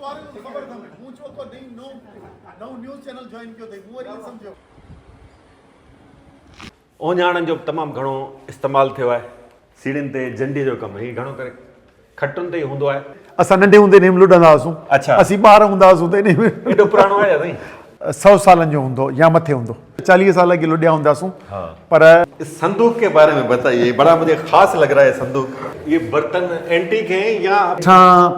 वारे को ख़बर था मूं चयो तो नओं न्यूज़ चैनल जॉइन कयो अथई मूं वरी न सम्झियो। ओञाणनि जो तमामु घणो इस्तेमालु थियो आहे सीढ़ियुनि ते झंडी जो कमु हीउ घणो करे खटुनि ते ई हूंदो आहे। असां नंढे हूंदे नेम लुॾंदा हुआसीं। अच्छा। असीं ॿार हूंदा हुआसीं त इन में एॾो पुराणो आहे साईं? 100 सालनि जो हूंदो या मथे हूंदो, 40 साल अॻु लुॾिया हूंदासीं। हाँ। पर इस संदूक के बारे में बताइए, बड़ा मुझे खास लग रहा है संदूक। ये बर्तन एंटीक हैं या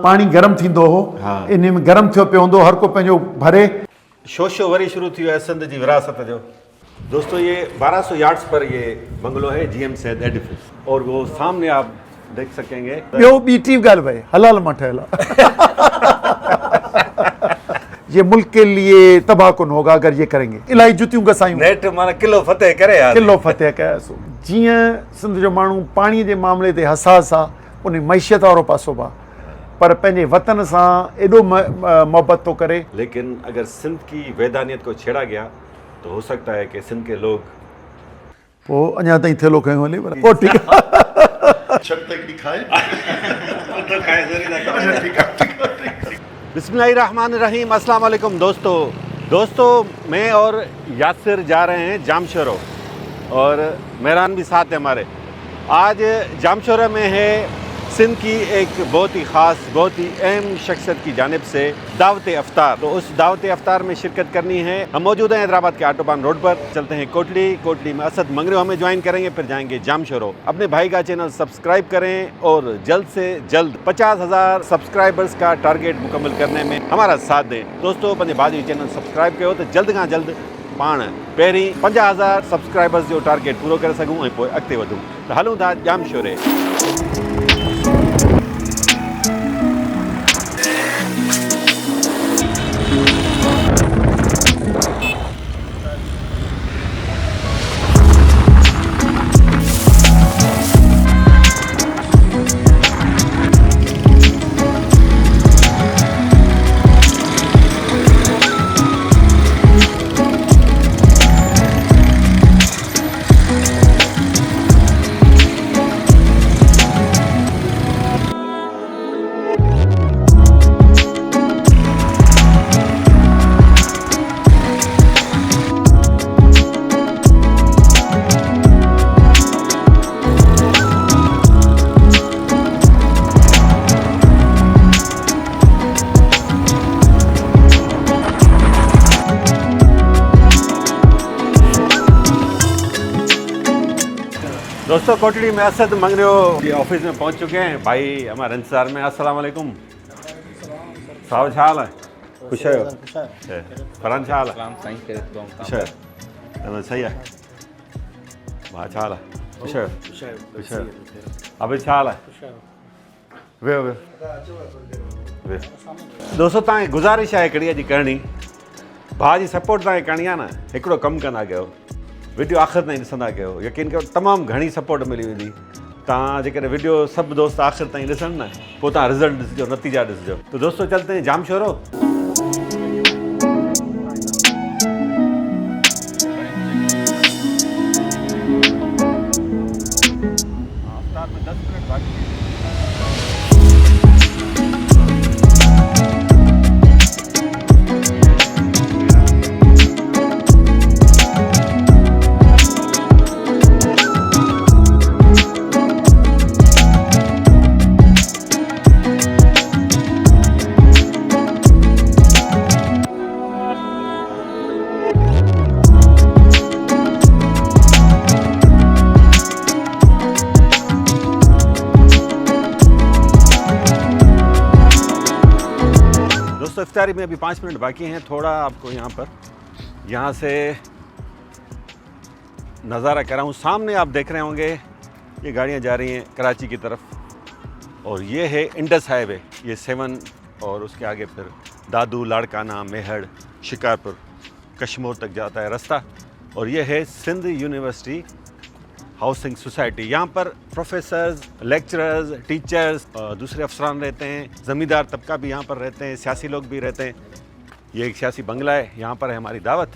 पानी गर्म थींदो हो, हाँ। इन में गर्म थियो पियो हूंदो, हर को पंहिंजो भरे। शोशो वरी शुरू थी वियो आहे सिंध जी विरासत जो। दोस्तों ये 1200 यार्ड्स पर ये बंगलो है जीएम सैद एडिफिस, और वो सामने आप देख सकेंगे। ॿियो ॿी टी ॻाल्हि भई हलाल मां ठहियल ये मुल्क के लिए तबाह कुन होगा अगर ये करेंगे। इलाही जुतियूं घसायूं, नेट माना किलो फतेह करे यार, किलो फतेह कयासीं। जीअं सिंध जो माण्हू पाणीअ जे मामले ते हसास आहे, उन मैशियत वारो पासो बि आहे, पर पंहिंजे वतन सां एॾो मोहबत थो करे। लेकिन अगर सिंध की वैदानियत को छेड़ा गया तो हो सकता है कि सिंध के लोग पोइ अञा ताईं थेलो कयूं हले पर पोइ ठीकु आहे। बिस्मिल्लाहिर्रहमानिर्रहीम, अस्सलाम वालेकुम दोस्तों मैं और यासिर जा रहे हैं जामशोरो और मेहरान भी साथ है हमारे। आज जामशोरा में है सिंध की एक बहुत ही ख़ास, बहुत ही अहम शख्सियत की जानिब से दावत अफ्तार। तो उस दावत अफ्तार में शिरकत करनी है। हम मौजूद हैं हैदराबाद के ऑटोबान रोड पर। चलते हैं कोटली में असद मंगरियो हमें ज्वाइन करेंगे, फिर जाएंगे जामशोरो। अपने भाई का चैनल सब्सक्राइब करें और जल्द से जल्द 50,000 सब्सक्राइबर्स का टारगेट मुकम्मल करने में हमारा साथ दें। दोस्तों पंहिंजे भाउ जो चैनल सब्सक्राइब कयो तो जल्द खां जल्द पाण पहिरीं 50,000 सब्सक्राइबर्स जो टारगेट पूरो करे सघूं ऐं पोइ अॻिते वधूं। त हलूं था जामशोरे। दोस्तों कोटड़ी में असद मंगरियो की ऑफिस में पहुंच चुके हैं। भाई हमारे इंतजार में। अस्सलाम वालेकुम साहब, छा हाल है? खुश आहियो? फरहान छा हाल है? खुश आहियो? सही है भाउ, छा हाल है? खुश आहियो? अभी छा हाल है? वेहो दोस्तों तव्हांखे गुज़ारिश आहे हिकिड़ी अॼु करणी, भाउ जी सपोर्ट तव्हांखे करणी आहे न। हिकिड़ो कमु कंदा कयो, वीडियो आख़िर ताईं ॾिसंदा कयो, यकीन कयो तमामु घणी सपोर्ट मिली वेंदी। तव्हां जेकॾहिं वीडियो सभु दोस्त आख़िर ताईं ॾिसनि न, पोइ तव्हां रिज़ल्ट ॾिसिजो, नतीजा ॾिसिजो। तो दोस्तों चलते हैं जामशोरो। अफ्तार में 10 मिनट बाकी है। इफ्तारी में अभी 5 मिनट बाकी हैं। थोड़ा आपको यहाँ से नज़ारा कराऊँ। सामने आप देख रहे होंगे ये गाड़ियाँ जा रही हैं कराची की तरफ, और ये है इंडस हाईवे, ये 7 और उसके आगे फिर दादू, लाड़काना, मेहड़, शिकारपुर, कश्मीर तक जाता है रास्ता। और ये है सिंध यूनिवर्सिटी हाउसिंग सोसाइटी। यहाँ पर प्रोफेसर्स, लेक्चरर्स, टीचर्स, दूसरे अफसरान रहते हैं, ज़मींदार तबका भी यहाँ पर रहते हैं, सियासी लोग भी रहते हैं। ये एक सियासी बंगला है, यहाँ पर है हमारी दावत।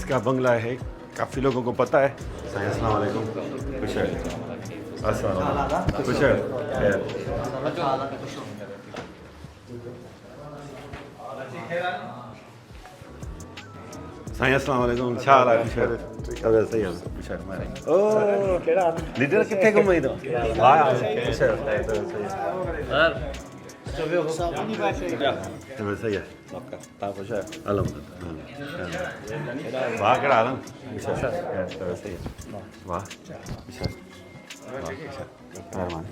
इसका बंगला है, काफ़ी लोगों को पता है। अस्सलाम वालेकुम। खुश है। अस्सलाम खुश है। साईं अस्सलाम वालेकुम। छा हाल आहे? खुश है। तबियत सही है? खुश है। ओ लीडर किथे घुमई तो? वाह खुश है। तबियत सही है। तव्हां खुश आहियो? अल्हम्दुलिल्लाह। वाह कहिड़ा हाल आहिनि? खुश आहे। तबियत सही आहे? वाह खुश आहे। वाह खुश आहे। महिरबानी।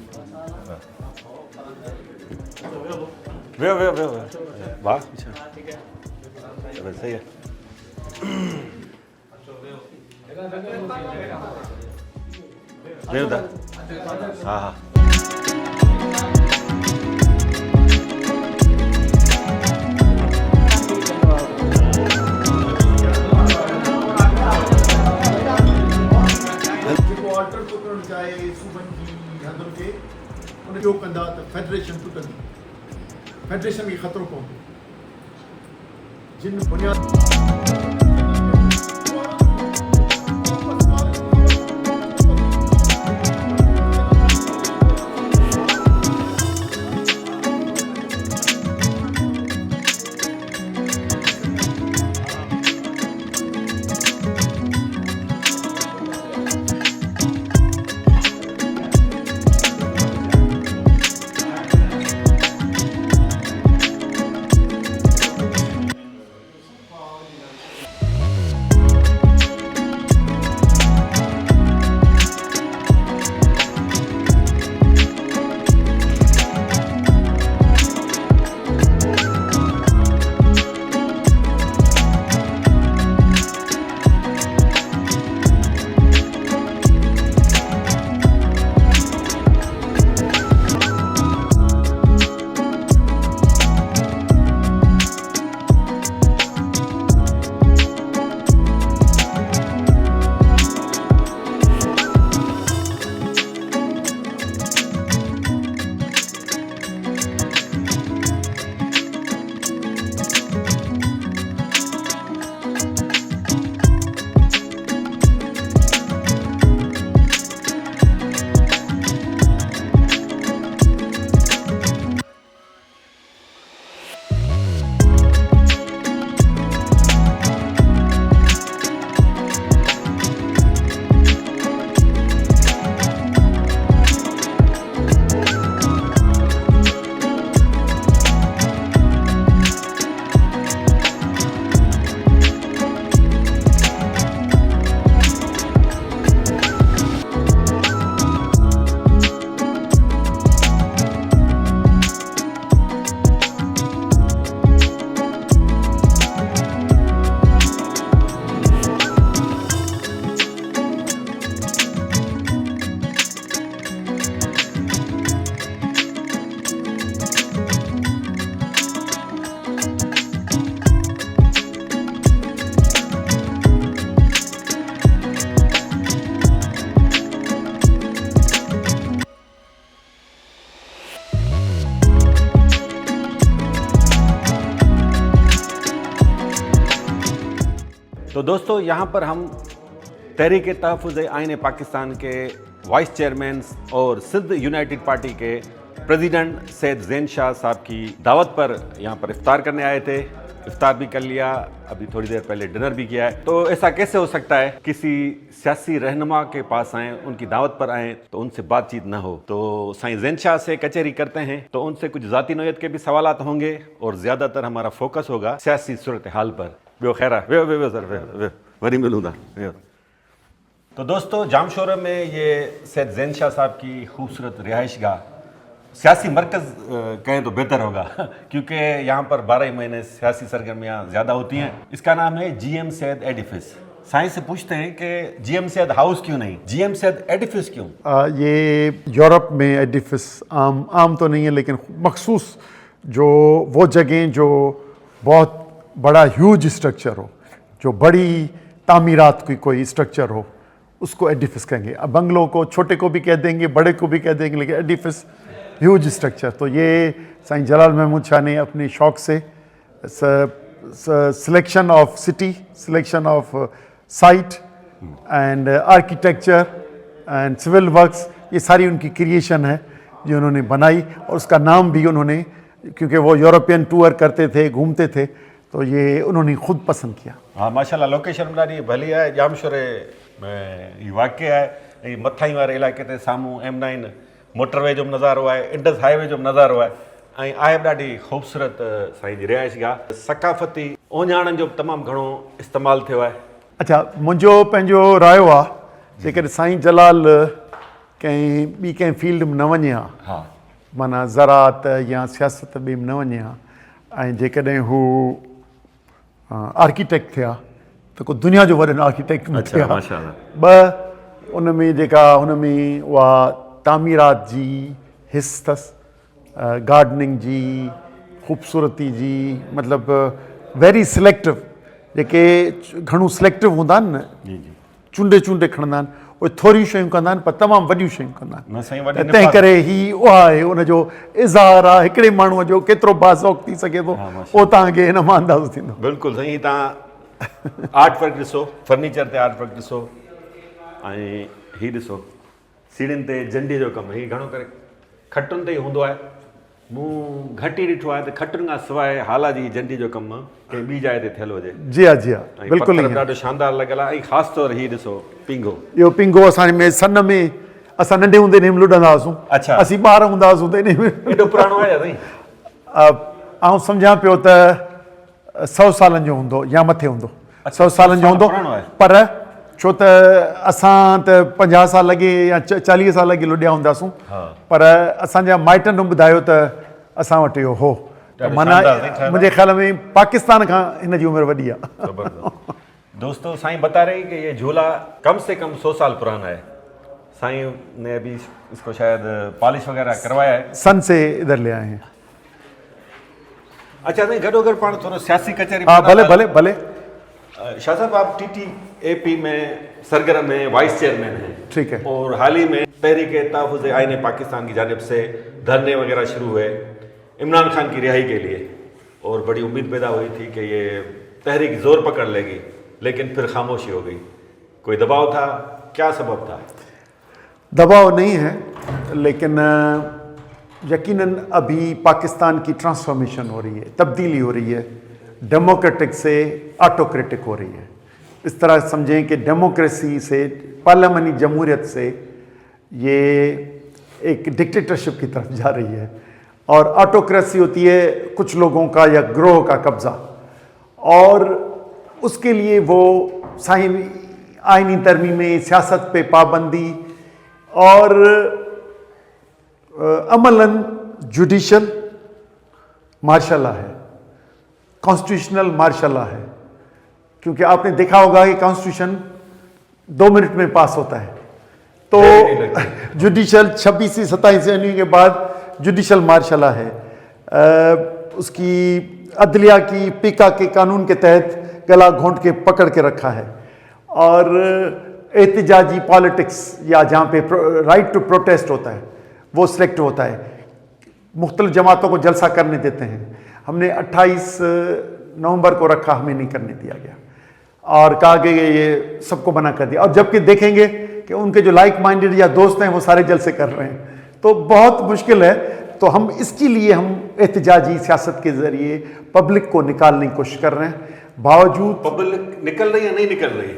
वियो वियो वियो। वाह खुश आहे। तबियत सही आहे? वियो था? हा हा। जेको ऑल्टर थो करणु चाहे सूबनि जी हंधुनि खे उन जो कंदा त फेडरेशन टुटंदी, फेडरेशन खे ख़तरो पवंदो। जिन बुनियाद तो दोस्तों यहाँ पर हम तहरीक तहफ़्फ़ुज़ आइन पाकिस्तान के वाइस चेयरमैन और सिंध यूनाइटेड पार्टी के प्रेसिडेंट सैयद ज़ैन शाह साहब की दावत पर यहाँ पर इफ्तार करने आए थे। इफ्तार भी कर लिया, अभी थोड़ी देर पहले डिनर भी किया है। तो ऐसा कैसे हो सकता है किसी सियासी रहनुमा के पास आएँ, उनकी दावत पर आएँ तो उनसे बातचीत ना हो। तो साईं ज़ैन शाह से कचहरी करते हैं तो उनसे कुछ ज़ाती नोयत के भी सवालात होंगे और ज़्यादातर हमारा फोकस होगा सियासी सूरत हाल पर। वियो खैरा, वियो वियो वियो सर, वियो वरी मिलूँ था, वियो। तो दोस्तों जामशोरा में ये सैयद ज़ैन शाह साहब की खूबसूरत रिहाइश गाह, सियासी मरकज़ कहें तो बेहतर होगा क्योंकि यहाँ पर 12 महीने सियासी सरगर्मियाँ ज़्यादा होती हैं। इसका नाम है GM सैयद एडिफिस। साइंस से पूछते हैं कि GM सैयद हाउस क्यों नहीं, GM सैयद एडिफिस क्यों? ये यूरोप में एडिफिस आम तो नहीं है, लेकिन मखसूस जो वो जगह जो बहुत बड़ा ह्यूज स्ट्रक्चर हो, जो बड़ी तामीरात की कोई स्ट्रक्चर हो, उसको एडिफिस कहेंगे। अब बंगलों को छोटे को भी कह देंगे, बड़े को भी कह देंगे, लेकिन एडिफिस ह्यूज स्ट्रक्चर। तो ये साईं जलाल महमूद शाह ने अपने शौक़ से selection of city, selection of site and architecture and civil works, ये सारी उनकी क्रिएशन है जो उन्होंने बनाई। और उसका नाम भी उन्होंने, क्योंकि वो यूरोपियन टूर करते थे, घूमते थे, तो ये उन्होंने खुद पसंद किया। हाँ माशाल्लाह, लोकेशन ॾाढी भली आहे। जामशोरे में ही वाक़िअ आहे ऐं मथां वारे इलाइक़े ते साम्हूं M9 मोटरवे जो बि नज़ारो आहे, इंडस हाईवे जो बि नज़ारो आहे ऐं आहे बि ॾाढी ख़ूबसूरत साईं जी रिहाइशगाह। सक़ाफ़ती ओञाणनि जो बि तमामु घणो इस्तेमालु थियो आहे। अच्छा, मुंहिंजो पंहिंजो रायो आहे, जेकॾहिं साईं जलाल कंहिं फील्ड में न वञे हा, हा माना ज़रात या सियासत ॿिए में न वञे हा, ऐं जेकॾहिं हू आर्किटेक्ट थिया त को दुनिया जो वॾो आर्किटेक्ट न थिया। माशाल्लाह। ॿ उन में जेका हुन में उहा तामीरात जी हिस्स अथसि, गार्डनिंग जी, ख़ूबसूरती जी, मतिलबु वेरी सिलेक्टिव, जेके घणो सिलेक्टिव हूंदा आहिनि न, जी जी, चूंडे चूंडे खणंदा आहिनि, उहे थोरियूं शयूं कंदा आहिनि पर तमामु वॾियूं शयूं कंदा आहिनि। न साईं, वॾी त तंहिं करे ही उहा आहे, उनजो इज़हार आहे हिकिड़े माण्हूअ जो केतिरो बाज़ौक़ थी सघे थो, उहो तव्हांखे हिन मां अंदाज़ो थींदो। बिल्कुलु साईं। तव्हां आर्ट वर्क ॾिसो, फर्नीचर ते आर्ट वर्क ॾिसो, ऐं हीउ ॾिसो सीढ़ियुनि ते झंडीअ जो कमु। हीउ घणो करे खटुनि ते ई हूंदो आहे। मूं घटि ई ॾिठो आहे त खटुनि खां सवाइ हाला जी झंडी जो कमु कंहिं ॿी जाइ ते थियल हुजे। जी हा, जी हा, ऐं बिल्कुलु पत्थर ॾाढो शानदार लॻियल आहे। ऐं ख़ासि तौर हीउ ॾिसो पिंगो। इहो पिंगो असांजे में सन में, असां नंढे हूंदे इन में लुॾंदा हुआसीं। अच्छा। असीं ॿार हूंदा हुआसीं त इन में एॾो पुराणो आहे साईं? आउं सम्झां पियो त 100 सालनि जो हूंदो या मथे हूंदो, 100 सालनि जो हूंदो। पुराणो आहे। पर छो त असां त 50 साल अॻे या 40 साल अॻे लुॾिया हूंदासीं, पर असांजा माइटनि ॿुधायो त असां वटि इहो हो। माना मुंहिंजे ख्याल में पाकिस्तान खां हिन जी उमिरि वॾी आहे। दोस्तों, साईं बता रहे हैं कि ये झूला कम से कम 100 साल पुराना है। साईं ने अभी इसको शायद पॉलिश वगैरह करवाया है। सन से इधर ले आए हैं। अच्छा साईं, गॾोगॾु पाण थोरो सियासी कचहरी। हाँ, भले भले भले। शाह साहब, आप TTAP में सरगर्म में वाइस चेयरमैन हैं। ठीक है। और हाल ही में तहरीक तहफ़्फ़ुज़ आईन पाकिस्तान की जानिब से धरने वगैरह शुरू हुए इमरान खान की रिहाई के लिए, और बड़ी उम्मीद पैदा हुई थी कि ये तहरीक ज़ोर पकड़ लेगी, लेकिन फिर खामोशी हो गई। कोई दबाव था? क्या सबब था? दबाव नहीं है, लेकिन यकीनन अभी पाकिस्तान की ट्रांसफॉर्मेशन हो रही है, तब्दीली हो रही है, डेमोक्रेटिक से ऑटोक्रेटिक हो रही है। इस तरह समझें कि डेमोक्रेसी से, पार्लियामानी जमहूरियत से ये एक डिक्टेटरशिप की तरफ जा रही है, और ऑटोक्रेसी होती है कुछ लोगों का या ग्रोह का कब्जा, और उसके लिए वो आईनी तरमीमें, सियासत पे पाबंदी, और अमलन जुडिशल मार्शल लॉ है, कॉन्स्टिट्यूशनल मार्शल लॉ है। क्योंकि आपने देखा होगा कि कॉन्स्टिट्यूशन 2 मिनट में पास होता है, तो जुडिशल 26 से 27 जनवरी के बाद जुडिशल मार्शल लॉ है। उसकी अदलिया की पीका के कानून के तहत गला घोंट के पकड़ के रखा है, और एहतिजाजी पॉलिटिक्स या जहाँ पे राइट टू प्रोटेस्ट होता है वो सिलेक्ट होता है। मुख्तलिफ जमातों को जलसा करने देते हैं। हमने 28 नवंबर को रखा, हमें नहीं करने दिया गया, और कहा कि ये सबको मना कर दिया। और जबकि देखेंगे कि उनके जो लाइक माइंडेड या दोस्त हैं वो सारे जलसे कर रहे हैं, तो बहुत मुश्किल है। तो हम इसके लिए हम एहतिजाजी सियासत के ज़रिए पब्लिक को निकालने की कोशिश कर रहे हैं। बावजूद पब्लिक निकल रही है, नहीं निकल रही?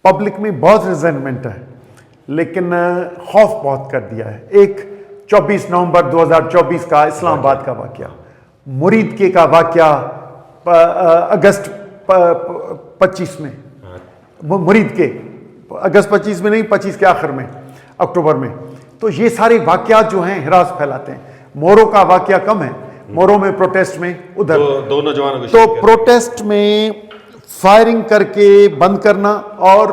पब्लिक में बहुत रिजेंटमेंट है, लेकिन खौफ बहुत कर दिया है। एक 24 नवंबर 2024 का इस्लामाबाद का वाक़या, मुरीद के का वाक़या अगस्त 25 में, मुरीद के अगस्त 25 में नहीं, 25 के आखिर में, अक्टूबर में। तो ये सारे वाक़यात जो हैं हिरास फैलाते हैं। मोरों का वाक़या कम है, मोरों में प्रोटेस्ट में उधर दो नौजवानों को तो प्रोटेस्ट में फायरिंग करके बंद करना। और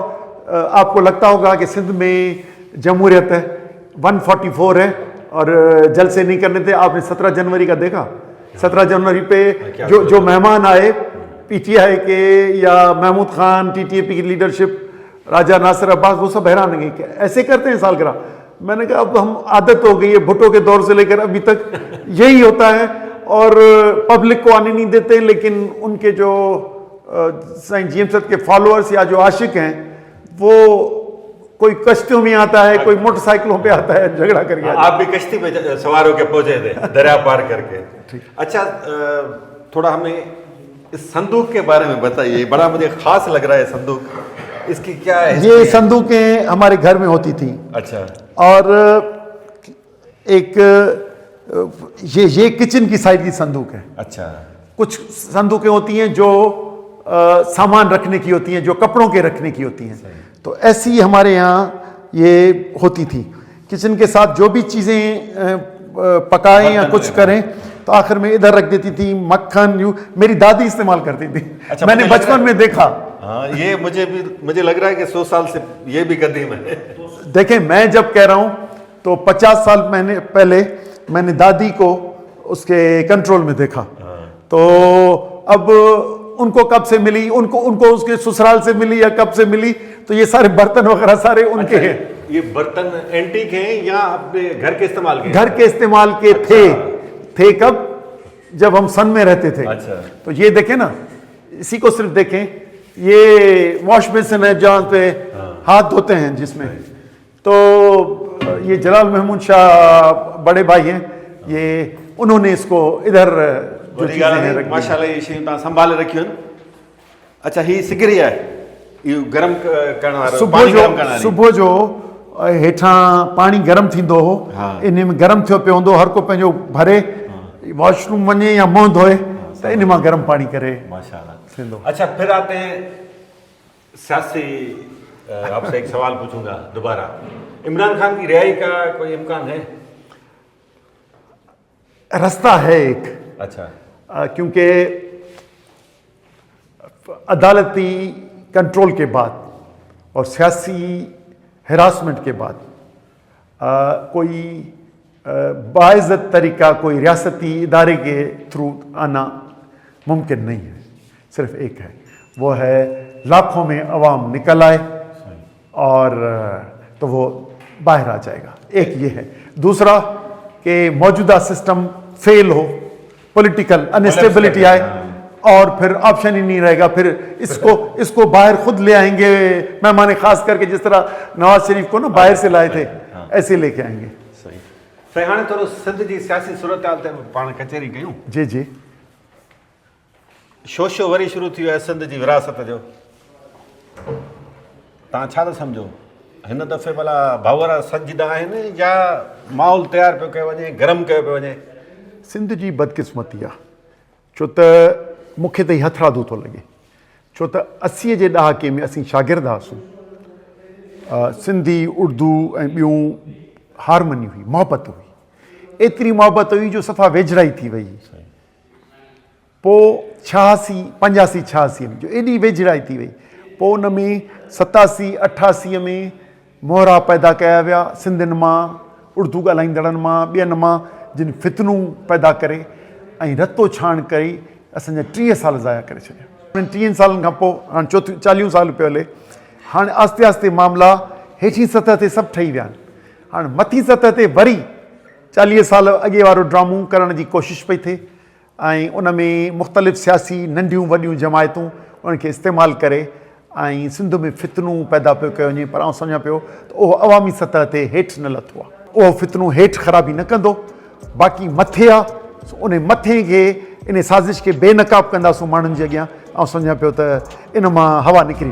आपको लगता होगा कि सिंध में जमहूरियत है, 144 है और जलसे नहीं करने थे। आपने 17 जनवरी का देखा? 17 जनवरी पे जो मेहमान आए PTI के या महमूद खान, TTAP की लीडरशिप, राजा नासिर अब्बास, वो सब हैरान गए कि ऐसे करते हैं सालगिरह। मैंने कहा अब हम आदत हो गई है, भुट्टो के दौर से लेकर अभी तक यही होता है, और पब्लिक को आने नहीं देते। लेकिन उनके जो साईं जीएमसद के फॉलोअर्स या जो आशिक हैं वो कोई कश्तियों में आता है, कोई मोटरसाइकिलों पे आता है, झगड़ा करके आता है। आप भी कश्ती पे सवार होकर पहुंचे थे दरिया पार करके। अच्छा, थोड़ा हमें इस संदूक के बारे में बताइए, बड़ा मुझे खास लग रहा है संदूक, इसकी क्या है? ये संदूकें हमारे घर में होती थी। अच्छा। और एक ये किचन की साइड की संदूक है। अच्छा। कुछ संदूकें होती हैं जो सामान रखने की होती हैं, जो कपड़ों के रखने की होती हैं। तो ऐसी हमारे यहाँ ये होती थी। किचन के साथ जो भी चीज़ें पकाएं या कुछ करें तो आखिर में इधर रख देती थी। मक्खन मेरी दादी इस्तेमाल करती थी। अच्छा, मैंने बचपन में देखा। हाँ, ये मुझे लग रहा है कि 100 साल से ये भी कदीम है। देखें, मैं जब कह रहा हूँ तो 50 साल पहले मैंने दादी को उसके कंट्रोल में देखा। तो अब उनको कब से मिली, उनको उसके ससुराल से मिली या कब से मिली, तो ये सारे बर्तन वगैरह सारे उनके हैं। ये बर्तन एंटीक हैं या अपने घर के इस्तेमाल के? घर के इस्तेमाल के थे कब, जब हम सन में रहते थे। अच्छा। तो ये देखें ना, इसी को सिर्फ देखें, ये वॉश बेसिन है जहाँ पे हाथ धोते हैं जिसमें। तो ये जलाल महमूद शाह बड़े भाई हैं, ये उन्होंने इसको इधर जो चीजें हैं रख दी। माशाल्लाह ये शयूं तव्हां संभाले रखियूं आहिनि। अच्छा, ही सिगरी आहे, इहो गरम करण वारो, पाणी गरम करण वारी। सुबुह जो हेठां पाणी गरम थींदो हो, इन में गरम थियो पियो हूंदो, हर को पंहिंजो भरे वॉशरूम वञे या मुंहुं धोए तो इन मां गरम पानी करे माशाल्लाह थींदो। अच्छा, फिर आते हैं सियासी, आपसे एक सवाल पूछूंगा दोबारा। इमरान खान की रिहाई का कोई इम्कान है? रास्ता है एक। अच्छा। क्योंकि अदालती कंट्रोल के बाद और सियासी हिरासमेंट के बाद कोई बाइज़्ज़त तरीका कोई रियासती इदारे के थ्रू आना मुमकिन नहीं है। सिर्फ एक है, वो है लाखों में अवाम निकल आए और तो वो बाहर आ जाएगा। एक ये है। दूसरा कि मौजूदा सिस्टम फेल हो, पॉलिटिकल अनस्टेबिलिटी आए और फिर ऑप्शन ही नहीं रहेगा, फिर इसको बाहर खुद ले आएंगे मेहमान खास करके, जिस तरह नवाज शरीफ को ना बाहर से लाए थे ऐसे लेके आएंगे। सही। हाणे थोरो सिंध जी सियासी सूरत हाल ते पाण कचहरी कयूं। जी जी। शो वरी शुरू थी वियो आहे सिंध जी विरासत जो। तव्हां छा था सम्झो, हिन दफ़े भला भाउर सजदा आहिनि या माहौल तयारु पियो कयो वञे, गरम कयो पियो वञे? सिंध जी बदकिस्मती आहे, छो त मूंखे त हथरादू थो लॻे, छो त 80 जे ॾहाके में असीं शागिर्द हुआसीं। सिंधी उर्दू ऐं ॿियूं हारमनी हुई, मोहबत हुई, एतिरी मोहबत हुई जो सफ़ा वेझड़ाई थी वई। पोइ 85-86 में जो एॾी वेझड़ाई थी वई, पोइ उन में 87-88 में मोहरा पैदा कया विया सिंधियुनि मां, उर्दू ॻाल्हाईंदड़नि मां, ॿियनि मां, जिन फितनूं पैदा करे ऐं रतो छाण करे असांजा 30 साल ज़ाया करे छॾिया। 30 सालनि खां पोइ हाणे 40 साल पियो हले, हाणे आस्ते आस्ते मामला हेठी सतह ते सभु ठही विया आहिनि। हाणे मथी सतह ते वरी 40 साल अॻे वारो ड्रामो करण जी कोशिशि पई थिए ऐं उन में मुख़्तलिफ़ सियासी नंढियूं वॾियूं जमायतूं उनखे इस्तेमालु करे ऐं सिंध में फितनूं पैदा पियो कयो वञे। पर आउं सम्झां पियो त उहो अवामी सतह ते हेठि न लथो आहे, उहो फितनूं हेठि ख़राबी न कंदो, बाक़ी मथे आहे उन मथे खे इन साज़िश खे बेनकाब कंदासूं माण्हुनि जे अॻियां। आउं सम्झां पियो त इन मां हवा निकिरी।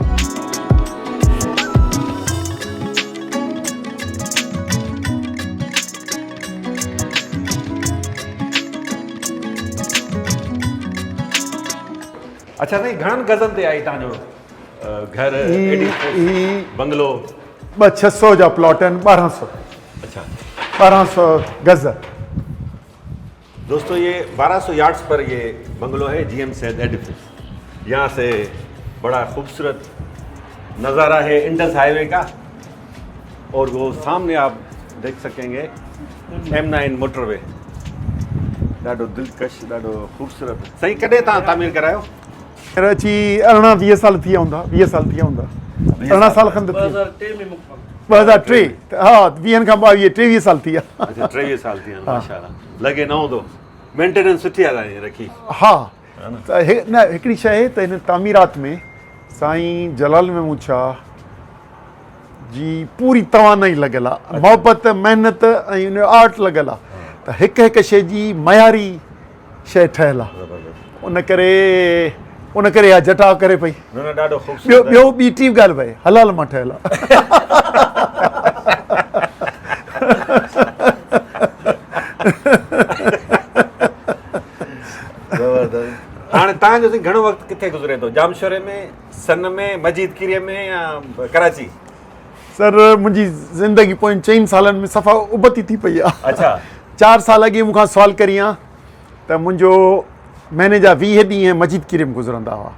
अच्छा, नहीं घणनि गज़नि ते आई तव्हांजो घर, बंगलो? 600 जा प्लॉट आहिनि, 1200। अच्छा, 1200 गज़। दोस्तों, ये 1200 यार्ड्स पर ये बंगलो है जीएम सैद एडिफिस। यहाँ से बड़ा खूबसूरत नज़ारा है इंडस हाईवे का, और वो सामने आप देख सकेंगे M9 मोटरवे। ॾाढो दिलकश, ॾाढो खूबसूरत। सही, कॾहिं तव्हां तामीर करायो? अची 18-20 साल थी विया हूंदा, 20 साल थी विया हूंदा, 18 साल खनि 2003। हा, 20 खां 23 साल थी विया। अच्छा, 23 साल थी विया, माशाल्लाह। लॻे न हूंदो, मेंटेनेंस सुठी आहे तव्हांजी रखी? हा, त न हिकिड़ी शइ त हिन तामीरात में साईं जलाल महमूद शाह जी पूरी तवानाई लॻियल आहे, मोहबत महिनत ऐं उन आर्ट लॻियल आहे, त हिकु हिकु शइ जी मयारी शइ ठहियल आहे। उन करे इहा जटा करे पई। ॾाढो ॿियो ॿी टी ॻाल्हि भई हलाल मां ठहियल आहे। हाणे तव्हांजो घणो वक़्तु किथे गुज़रे थो, जामशोरे में, सन में, मस्जिद कीरीअ में या कराची? सर मुंहिंजी ज़िंदगी पोइ 4 सालनि में सफ़ा उबती थी पई आहे। अच्छा 4 साल अॻे मूंखां सुवाल करी आहे त मुंहिंजो महीने जा 20 ॾींहं मस्जिद कीरे में गुज़रंदा हुआ,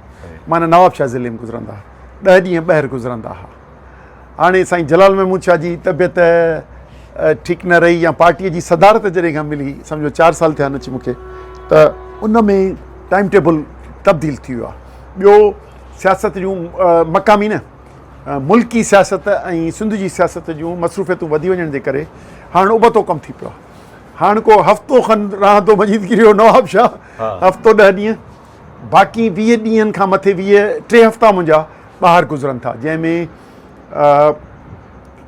माना नवाब शाह ज़िले में गुज़रंदा हुआ, 10 ॾींहं ॿाहिरि गुज़रंदा हुआ। हाणे साईं जलाल महमूद शाह जी तबियत ठीकु न रही या पार्टीअ जी सदारत जॾहिं खां मिली, सम्झो 4 साल थिया अची मूंखे, त उन में टाइम टेबल तब्दील थी वियो आहे। ॿियो सियासत जूं मक़ामी न मुल्की सियासत ऐं सिंध जी सियासत जूं मसरूफ़ियतूं वधी वञण जे करे हाणे उबतो कमु थी पियो आहे। हाणे को हफ़्तो खनि रहंदो मस्जिद कीरी नवाब शाह, हफ़्तो 10 ॾींहं, बाक़ी 20 ॾींहंनि खां मथे 3 हफ़्ता मुंहिंजा ॿाहिरि गुज़रनि था, जंहिंमें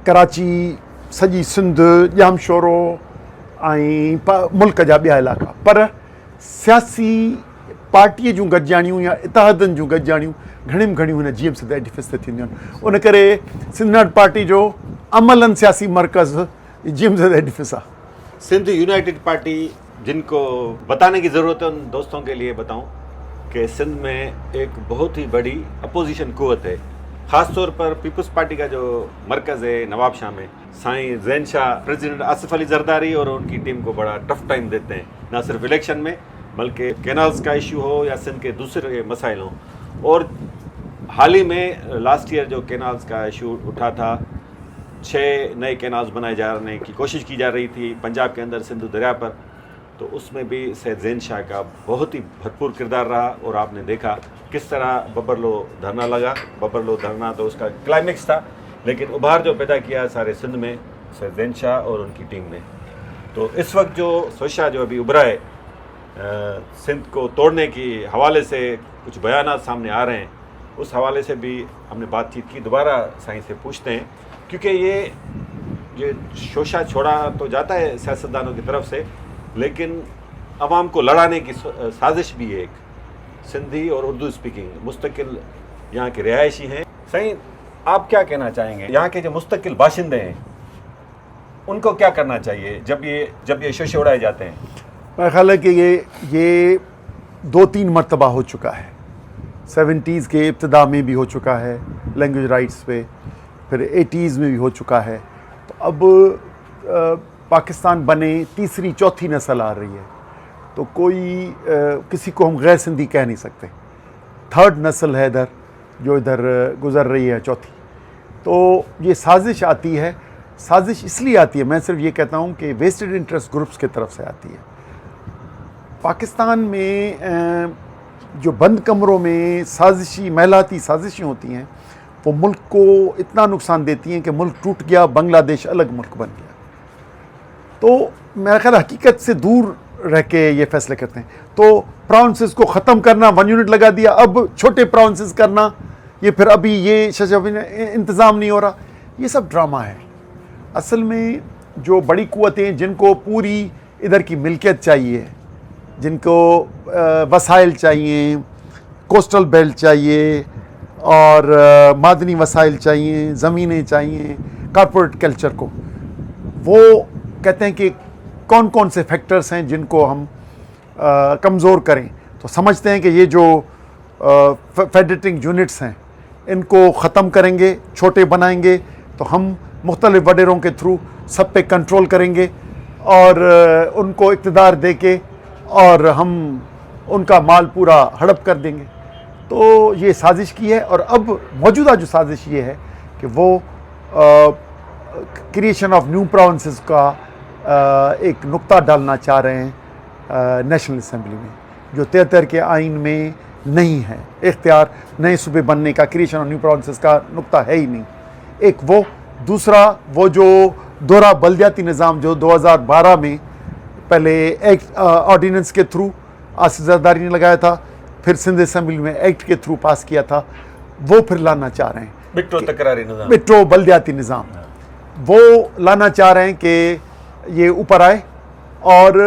कराची, सॼी सिंध, जामशोरो ऐं मुल्क जा ॿिया इलाइक़ा। पर सियासी पार्टीअ जूं गॾिजाणियूं या इतिहादनि जूं गॾिजाणियूं घणियूं में घणियूं हिन GMC एडिफिस ते थींदियूं आहिनि। उन करे सिंध नाट पार्टी जो अमलन सियासी मरकज़ GMC एडिफिस आहे। सिंध यूनाइटेड पार्टी, जिनको बताने की ज़रूरत है उन दोस्तों के लिए बताऊं कि सिंध में एक बहुत ही बड़ी अपोजिशन कुव्वत है, ख़ास तौर पर पीपल्स पार्टी का जो मरकज़ है नवाब शाह में, साईं ज़ैन शाह प्रेसिडेंट आसिफ अली जरदारी और उनकी टीम को बड़ा टफ टाइम देते हैं, ना सिर्फ इलेक्शन में बल्कि कैनाल्स का इशू हो या सिंध के दूसरे मसाइल हों। और हाल ही में लास्ट ईयर जो कैनाल्स का इशू उठा था, 6 नए कैनाल्स बनाए जाने की कोशिश की जा रही थी पंजाब के अंदर सिंधु दरिया पर, तो उसमें भी सैयद ज़ैन शाह का बहुत ही भरपूर किरदार रहा। और आपने देखा किस तरह बबरलो धरना लगा, बबरलो धरना तो उसका क्लाइमेक्स था, लेकिन उभार जो पैदा किया सारे सिंध में सैयद ज़ैन शाह और उनकी टीम ने। तो इस वक्त जो सोशा जो अभी उभरा है सिंध को तोड़ने के हवाले से कुछ बयानात सामने आ रहे हैं, उस हवाले से भी हमने बातचीत की। दोबारा साईं से पूछते हैं, क्योंकि ये शोशा छोड़ा तो जाता है सियासतदानों की तरफ से, लेकिन अवाम को लड़ाने की साजिश भी है एक, सिंधी और उर्दू स्पीकिंग मुस्तकिल यहाँ के रिहायशी हैं। साईं आप क्या कहना चाहेंगे, यहाँ के जो मुस्तकिल बाशिंदे हैं उनको क्या करना चाहिए जब ये शोशे उड़ाए जाते हैं? मेरा ख्याल है कि ये 2-3 मरतबा हो चुका है। 70s के इब्तिदा में भी हो चुका है लैंग्वेज राइट्स पे, फिर 80s में भी हो चुका है। तो अब पाकिस्तान बने तीसरी चौथी नस्ल आ रही है, तो कोई किसी को हम गैर सिंधी कह नहीं सकते। 3rd नस्ल है इधर जो इधर गुज़र रही है, चौथी। तो ये साजिश आती है, साजिश इसलिए आती है, मैं सिर्फ ये कहता हूँ कि वेस्टेड इंटरेस्ट ग्रुप्स की तरफ से आती है। पाकिस्तान में जो बंद कमरों में साजिशी महलाती साजिशें होती हैं, वो मुल्क को इतना नुकसान देती हैं कि मुल्क टूट गया, बांग्लादेश अलग मुल्क बन गया। तो मेरा ख्याल हकीकत से दूर रह के ये फैसले करते हैं। तो प्रोविंसेस को ख़त्म करना, 1 यूनिट लगा दिया, अब छोटे प्रोविंसेस करना, ये फिर अभी ये इंतज़ाम नहीं हो रहा, ये सब ड्रामा है। असल में जो बड़ी क़ुव्वतें जिनको पूरी इधर की मिल्कियत चाहिए, जिनको वसाइल चाहिए, कोस्टल बेल्ट चाहिए और मादनी वसाइल चाहिए, ज़मीनें चाहिए, कॉर्पोरेट कल्चर को, वो कहते हैं कि कौन कौन से फैक्टर्स हैं जिनको हम कमज़ोर करें। तो समझते हैं कि ये जो फेडरेटिंग यूनिट्स हैं इनको ख़त्म करेंगे, छोटे बनाएंगे, तो हम मुख्तलिफ वडेरों के थ्रू सब पे कंट्रोल करेंगे और उनको इक़्तिदार दे के और हम उनका माल पूरा हड़प कर देंगे। तो ये साजिश की है। और अब मौजूदा जो साजिश ये है कि वो क्रिएशन ऑफ न्यू प्रोविंसेस का एक नुक्ता डालना चाह रहे हैं नेशनल असम्बली में, जो 73 के आइन में नहीं है। इख्तियार नए सूबे बनने का, क्रिएशन ऑफ न्यू प्रोविंसेस का नुक्ता है ही नहीं। एक वो, दूसरा वो जो दोहरा बल्दियाती निज़ाम जो 2012 में पहले एक ऑर्डिनेंस के थ्रू आसिफ जरदारी ने लगाया था, फिर सिंध असम्बली में एक्ट के थ्रू पास किया था, वो फिर लाना चाह रहे हैं। बिट्टो तकरारी निज़ाम, बिट्टो बल्दियाती निज़ाम, वो लाना चाह रहे हैं कि ये ऊपर आए और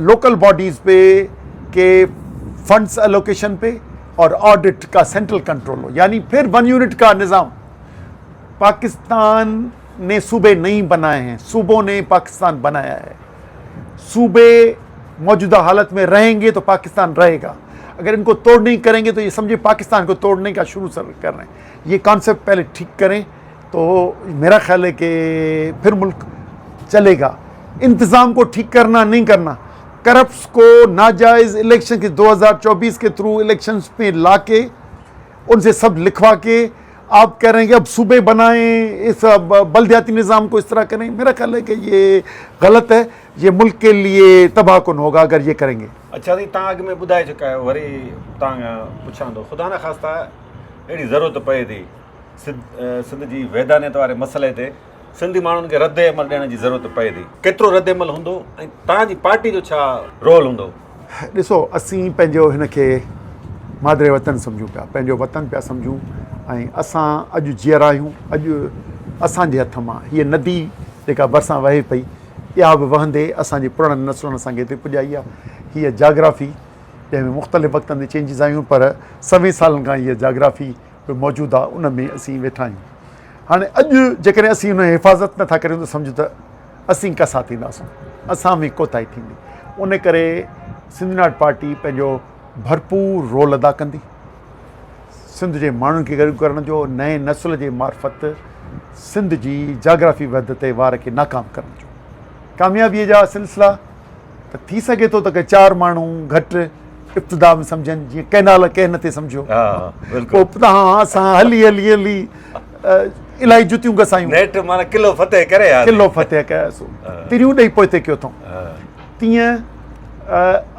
लोकल बॉडीज़ पे के फंड्स एलोकेशन पे और ऑडिट का सेंट्रल कंट्रोल हो, यानी फिर 1 यूनिट का निज़ाम। पाकिस्तान ने सूबे नहीं बनाए हैं, सूबों ने पाकिस्तान बनाया है। सूबे मौजूदा हालत में रहेंगे तो पाकिस्तान रहेगा, अगर इनको तोड़ नहीं करेंगे तो ये समझे पाकिस्तान को तोड़ने का शुरू कर रहे हैं। ये कॉन्सेप्ट पहले ठीक करें तो मेरा ख्याल है कि फिर मुल्क चलेगा। इंतज़ाम को ठीक करना नहीं करना, करप्ट्स को नाजायज़ इलेक्शन के 2024 के थ्रू इलेक्शंस में लाके उनसे सब लिखवा के आप कह रहे हैं कि अब सूबे बनाएं, इस बल्दियाती निज़ाम को इस तरह करें, मेरा ख्याल है कि ये गलत है। ये मुल्क के लिए तबाहकुन होगा अगर ये करेंगे। अच्छा जी, तव्हां अॻु में ॿुधाए चुका आहियो, वरी तव्हां पुछां थो, ख़ुदा न ख़ास्ता अहिड़ी ज़रूरत पए थी सिंध जी वैधानियत वारे मसइले ते सिंधी माण्हुनि खे रद्द अमल ॾियण जी ज़रूरत पए थी, केतिरो रद्द अमल हूंदो ऐं तव्हांजी पार्टी जो छा रोल हूंदो? ॾिसो, असीं पंहिंजो हिन खे मादरे वतन सम्झूं पिया, पंहिंजो वतन पिया सम्झूं ऐं असां अॼु जीअर आहियूं। अॼु असांजे हथ मां हीअ नदी जेका भरिसां वहे पई, इहा बि वहंदे असांजे पुराणनि नसलुनि असांखे हिते पुॼाई आहे। हीअ जाग्राफ़ी जंहिंमें मुख़्तलिफ़ वक़्तनि ते चेंजिस आहियूं, पर 100 सालनि खां हीअ जाग्राफ़ी मौजूदु आहे, उन में असीं वेठा आहियूं। हाणे अॼु जेकॾहिं असीं हुन हिफ़ाज़त नथा करियूं त सम्झो त असीं कसां थींदासीं, असां में कोताही थींदी। उन करे सिंध यूनाइटेड पार्टी पंहिंजो भरपूर रोल अदा कंदी, सिंध जे माण्हुनि खे गॾु करण जो, नए नस्ल जे मार्फत सिंध जी जाग्राफ़ी वहदत वार खे नाकाम करण जो। कामयाबीअ जा सिलसिला त थी सघे थो त 4 माण्हू घटि इब्तिदा में सम्झनि, जीअं कैनाल कंहिं नथे सम्झो, पोइ तव्हां असां हली हली हली इलाही जुतियूं घसायूं, नेट माना किलो फतेह करे किलो फतेह कयोसीं, तिरियूं ॾेई पोइ कयो अथऊं। तीअं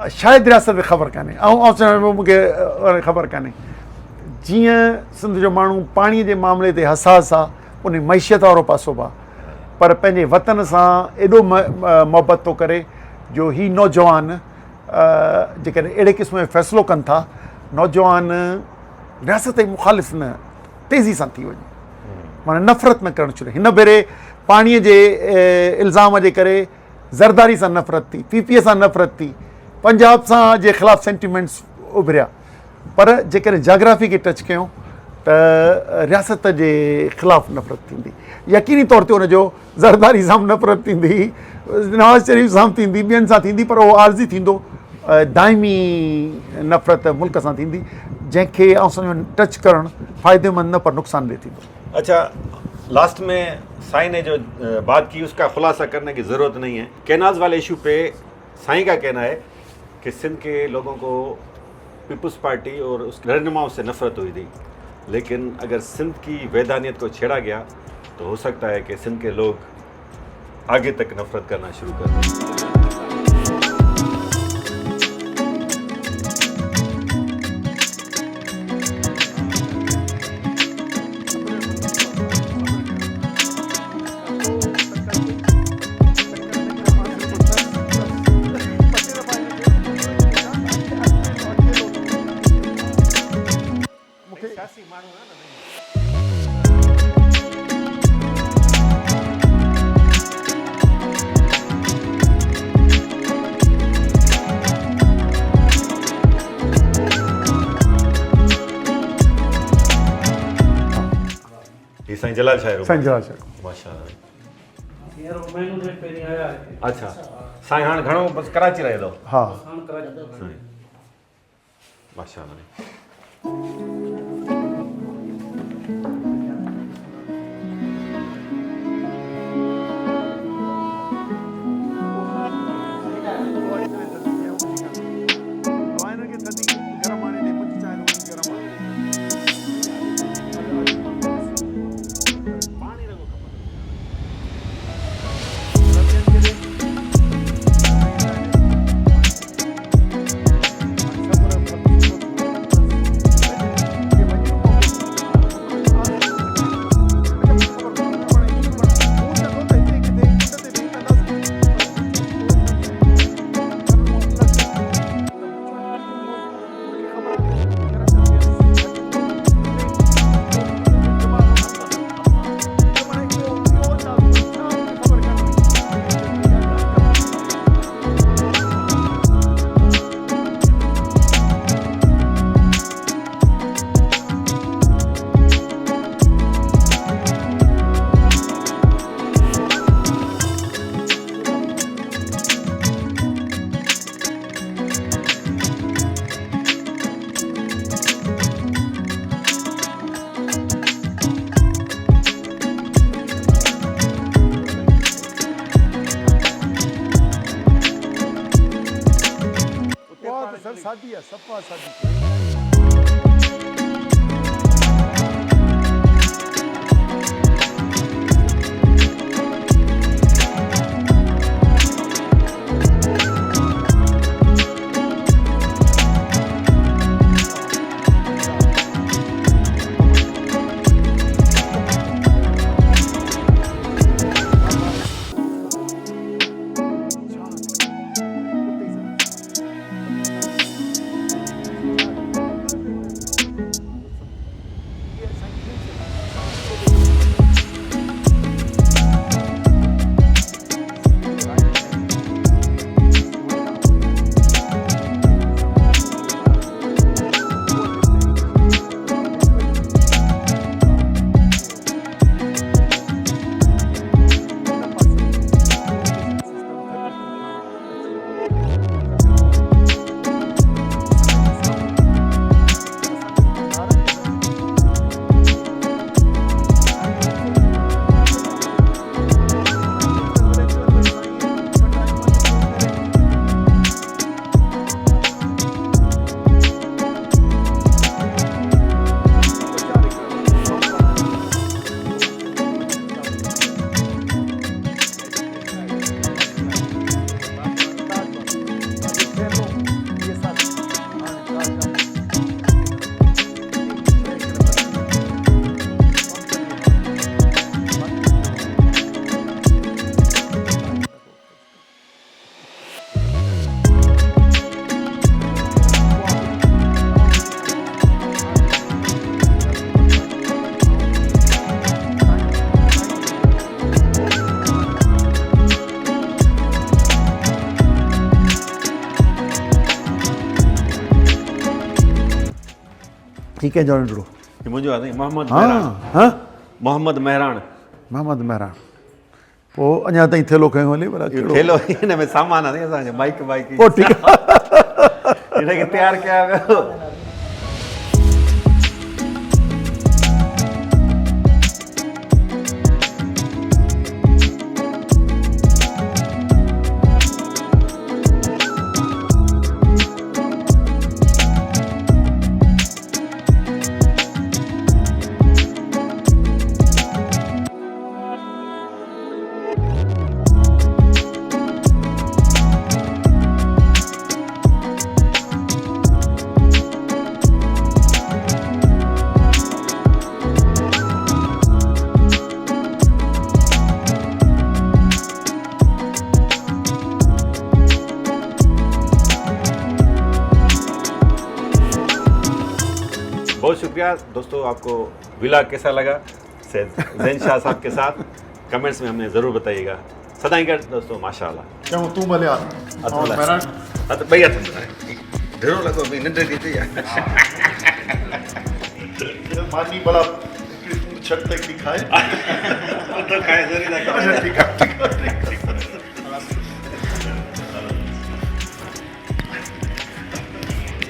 शायदि रियासत खे ख़बर कान्हे, ऐं मूंखे ख़बर कान्हे। जीअं सिंध जो माण्हू पाणीअ जे मामले ते हसास आहे, उन मैशियत वारो पासो बि आहे, पर पंहिंजे वतन सां एॾो मोहबत थो करे जो ही नौजवान जेकॾहिं अहिड़े क़िस्म जो फ़ैसिलो कनि था, नौजवान रियासत जे मुख़ालिफ़ न तेज़ी सां थी वञे, माना नफ़रत न करणु शुरू। हिन भेरे पाणीअ जे इल्ज़ाम जे करे ज़रदारी सां नफ़रत थी, पीपीए सां नफ़रत थी, पंजाब सां जे ख़िलाफ़ु सेंटिमेंट्स उभरिया, पर जेकॾहिं जाग्राफ़ी खे टच कयूं त रियासत जे ख़िलाफ़ु नफ़रत थींदी। यकीनी तौर ते हुनजो ज़रदारी सां नफ़रत थींदी, नवाज़ शरीफ़ सां थींदी, ॿियनि सां थींदी, पर उहो आर्ज़ी थींदो, दाइमी नफ़रत मुल्क सां थींदी, जंहिंखे आउं सम्झो टच करणु फ़ाइदेमंद न पर नुक़सानदेह थींदो। अच्छा, लास्ट में साईं ने जो बात की उसका खुलासा करने की ज़रूरत नहीं है। कैनाल्स वाले इशू पे साईं का कहना है कि सिंध के लोगों को पीपल्स पार्टी और उस रहनुमाओं से नफ़रत हुई थी, लेकिन अगर सिंध की वैधानियत को छेड़ा गया तो हो सकता है कि सिंध के लोग आगे तक नफ़रत करना शुरू कर दें। साईं जलाल शाह, साईं जलाल शाह, माशाअल्लाह। अच्छा, साईं हाणे घणो बसि कराची रहे थो? हा, माशाअल्लाह। साडी है सफा साडी ठीक है जॉन डरो ये मुझे आता है मोहम्मद हाँ मेहरान हाँ मोहम्मद मेहरान मोहम्मद मेहरान पोइ अञा ताईं थेलो खयो हले पर इहो ठेलो हिन में सामान आहे असांजो बाइक बाइक पोइ ठीकु आहे हिनखे तयारु कया वियो बहुत शुक्रिया दोस्तों आपको विला कैसा लगा जैन शाह साहब के साथ कमेंट्स में हमें ज़रूर बताइएगा सदाईं दोस्तों माशाल्लाह चऊं तूं भले आ हथ और मेहरान हथ ॿई हथ में ढिरो लॻो भई निंड थी अचे मानी भला हिकिड़ी छट तक थी खाए तो खाए ज़रूरी था अच्छा, ठीकु आहे